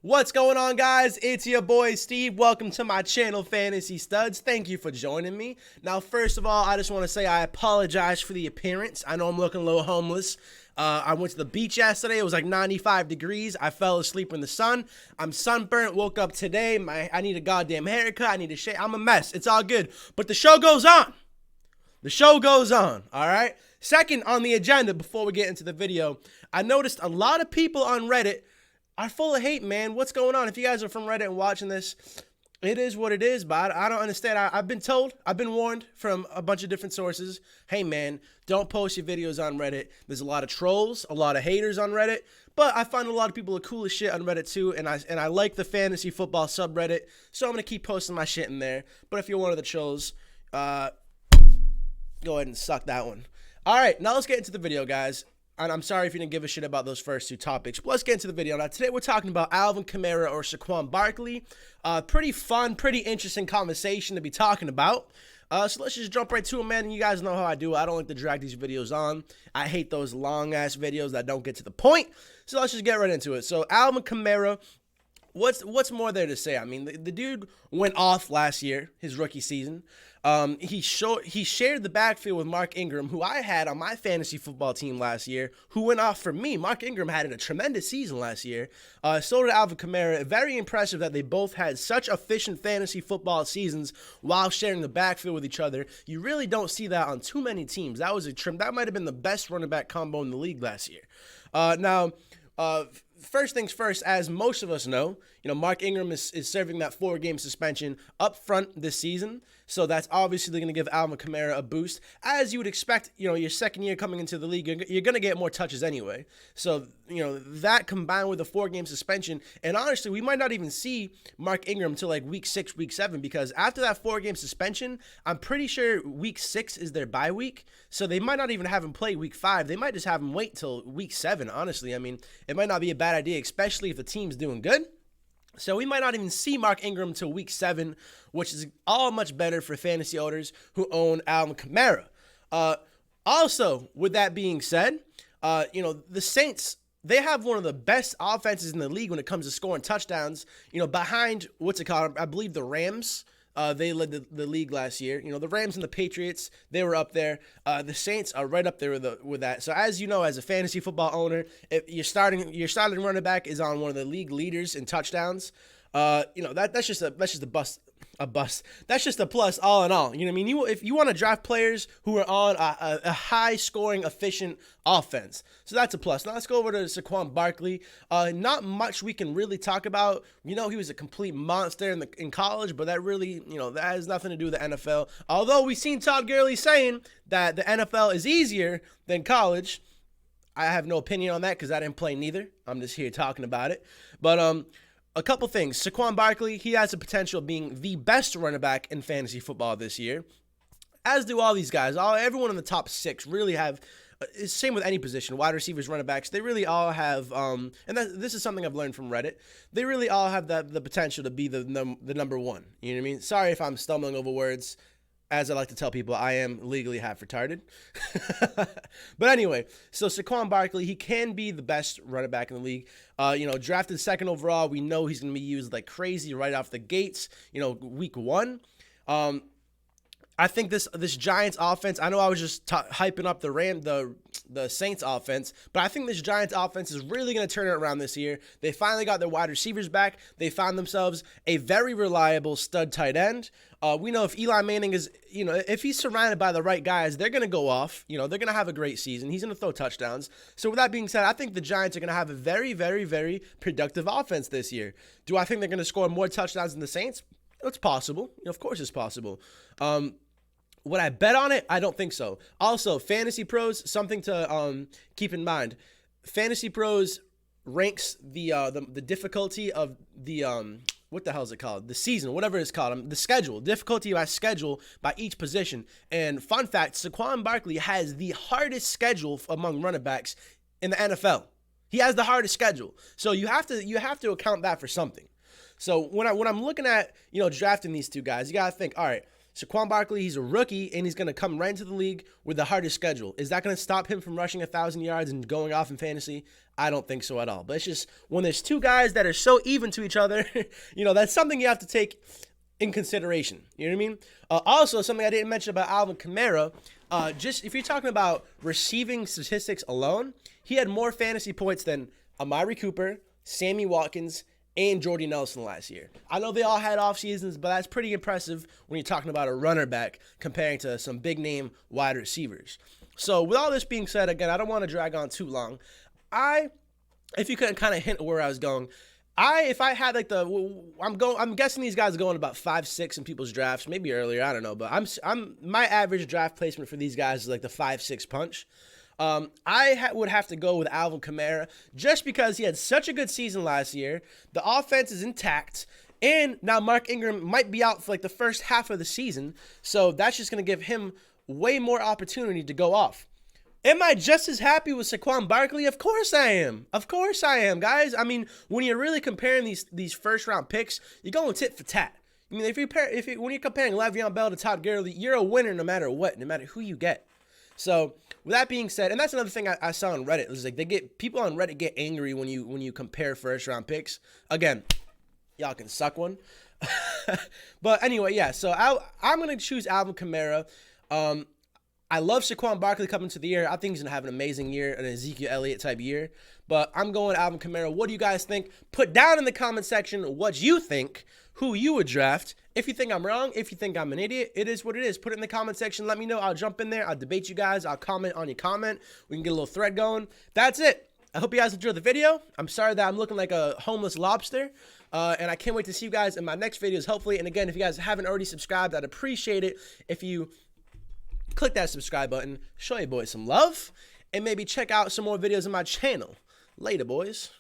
What's going on, guys? It's your boy Steve. Welcome to my channel, Fantasy Studs. Thank you for joining me. Now, first of all, I just want to say I apologize for the appearance. I know I'm looking a little homeless. I went to the beach yesterday. It was like 95 degrees. I fell asleep in the sun. I'm sunburnt. Woke up today. I need a goddamn haircut. I need a shave. I'm a mess. It's all good. But the show goes on. The show goes on, all right? Second on the agenda, before we get into the video, I noticed a lot of people on Reddit are full of hate, man. What's going on? If you guys are from Reddit and watching this, it is what it is, but I don't understand. I've been told, I've been warned from a bunch of different sources, hey, man, don't post your videos on Reddit. There's a lot of trolls, a lot of haters on Reddit, but I find a lot of people are cool as shit on Reddit too, and I like the fantasy football subreddit, so I'm going to keep posting my shit in there. But if you're one of the trolls, go ahead and suck that one. All right, now let's get into the video, guys. And I'm sorry if you didn't give a shit about those first two topics, but let's get into the video. Now, today we're talking about Alvin Kamara or Saquon Barkley. Pretty fun, pretty interesting conversation to be talking about. So let's just jump right to it, man. You guys know how I do. I don't like to drag these videos on. I hate those long-ass videos that don't get to the point. So let's just get right into it. So Alvin Kamara, what's more there to say? I mean, the dude went off last year, his rookie season. He shared the backfield with Mark Ingram, who I had on my fantasy football team last year, who went off for me. Mark Ingram had a tremendous season last year. So did Alvin Kamara. Very impressive that they both had such efficient fantasy football seasons while sharing the backfield with each other. You really don't see that on too many teams. That might have been the best running back combo in the league last year. First things first, as most of us know, Mark Ingram is serving that 4-game suspension up front this season. So that's obviously going to give Alvin Kamara a boost. As you would expect, your second year coming into the league, you're going to get more touches anyway. So, that combined with a 4-game suspension, and honestly, we might not even see Mark Ingram until like week 6, week 7, because after that 4-game suspension, I'm pretty sure week 6 is their bye week. So they might not even have him play week 5. They might just have him wait till week 7, honestly. I mean, it might not be a bad idea, especially if the team's doing good. So we might not even see Mark Ingram until week 7, which is all much better for fantasy owners who own Alvin Kamara. Also, with that being said, the Saints, they have one of the best offenses in the league when it comes to scoring touchdowns, behind, I believe the Rams. They led the league last year. The Rams and the Patriots, they were up there. The Saints are right up there with that. So as you know, as a fantasy football owner, if your starting running back is on one of the league leaders in touchdowns, that's just a bust. That's just a plus all in all. You know what I mean? If you want to draft players who are on a high scoring, efficient offense. So that's a plus. Now let's go over to Saquon Barkley. Not much we can really talk about. He was a complete monster in college, but that really, that has nothing to do with the NFL. Although we've seen Todd Gurley saying that the NFL is easier than college. I have no opinion on that because I didn't play neither. I'm just here talking about it. But, a couple things. Saquon Barkley, he has the potential of being the best running back in fantasy football this year, as do all these guys. Everyone in the top 6 really have, same with any position, wide receivers, running backs, they really all have, this is something I've learned from Reddit, they really all have the potential to be the number one. You know what I mean? Sorry if I'm stumbling over words. As I like to tell people, I am legally half retarded. But anyway, so Saquon Barkley, he can be the best running back in the league. Drafted 2nd overall, we know he's going to be used like crazy right off the gates, week 1. I think this Giants offense, I know I was just hyping up the Saints offense, but I think this Giants offense is really going to turn it around this year. They finally got their wide receivers back. They found themselves a very reliable stud tight end. We know if Eli Manning is, if he's surrounded by the right guys, they're going to go off. They're going to have a great season. He's going to throw touchdowns. So with that being said, I think the Giants are going to have a very, very, very productive offense this year. Do I think they're going to score more touchdowns than the Saints? It's possible. Of course it's possible. Would I bet on it? I don't think so. Also, Fantasy Pros, something to keep in mind. Fantasy Pros ranks the difficulty of the what the hell is it called? The season, whatever it's called. The schedule, difficulty by schedule by each position. And fun fact, Saquon Barkley has the hardest schedule among running backs in the NFL. He has the hardest schedule. So you have to account that for something. So when I'm looking at, drafting these two guys, you got to think, all right, Saquon Barkley, he's a rookie, and he's going to come right into the league with the hardest schedule. Is that going to stop him from rushing 1,000 yards and going off in fantasy? I don't think so at all. But it's just when there's two guys that are so even to each other, that's something you have to take in consideration. You know what I mean? Also, something I didn't mention about Alvin Kamara, just if you're talking about receiving statistics alone, he had more fantasy points than Amari Cooper, Sammy Watkins, and Jordy Nelson last year. I know they all had off seasons, but that's pretty impressive when you're talking about a runner back comparing to some big name wide receivers. So with all this being said, again, I don't want to drag on too long. If you could kind of hint where I was going, if I had like I'm guessing these guys are going about 5-6 in people's drafts, maybe earlier, I don't know, but my average draft placement for these guys is like the 5-6 punch. Would have to go with Alvin Kamara just because he had such a good season last year. The offense is intact, and now Mark Ingram might be out for like the first half of the season, so that's just going to give him way more opportunity to go off. Am I just as happy with Saquon Barkley? Of course I am. Of course I am, guys. I mean, when you're really comparing these first round picks, you're going tit for tat. I mean, when you're comparing Le'Veon Bell to Todd Gurley, you're a winner no matter what, no matter who you get. So with that being said, and that's another thing I saw on Reddit, it was like people on Reddit get angry when you compare first round picks. Again, y'all can suck one. But anyway, yeah. So I'm gonna choose Alvin Kamara. I love Saquon Barkley coming to the year. I think he's gonna have an amazing year, an Ezekiel Elliott type year. But I'm going Alvin Kamara. What do you guys think? Put down in the comment section what you think, who you would draft. If you think I'm wrong, if you think I'm an idiot, it is what it is. Put it in the comment section. Let me know. I'll jump in there. I'll debate you guys. I'll comment on your comment. We can get a little thread going. That's it. I hope you guys enjoyed the video. I'm sorry that I'm looking like a homeless lobster. And I can't wait to see you guys in my next videos, hopefully. And again, if you guys haven't already subscribed, I'd appreciate it if you click that subscribe button, show your boys some love, and maybe check out some more videos on my channel. Later, boys.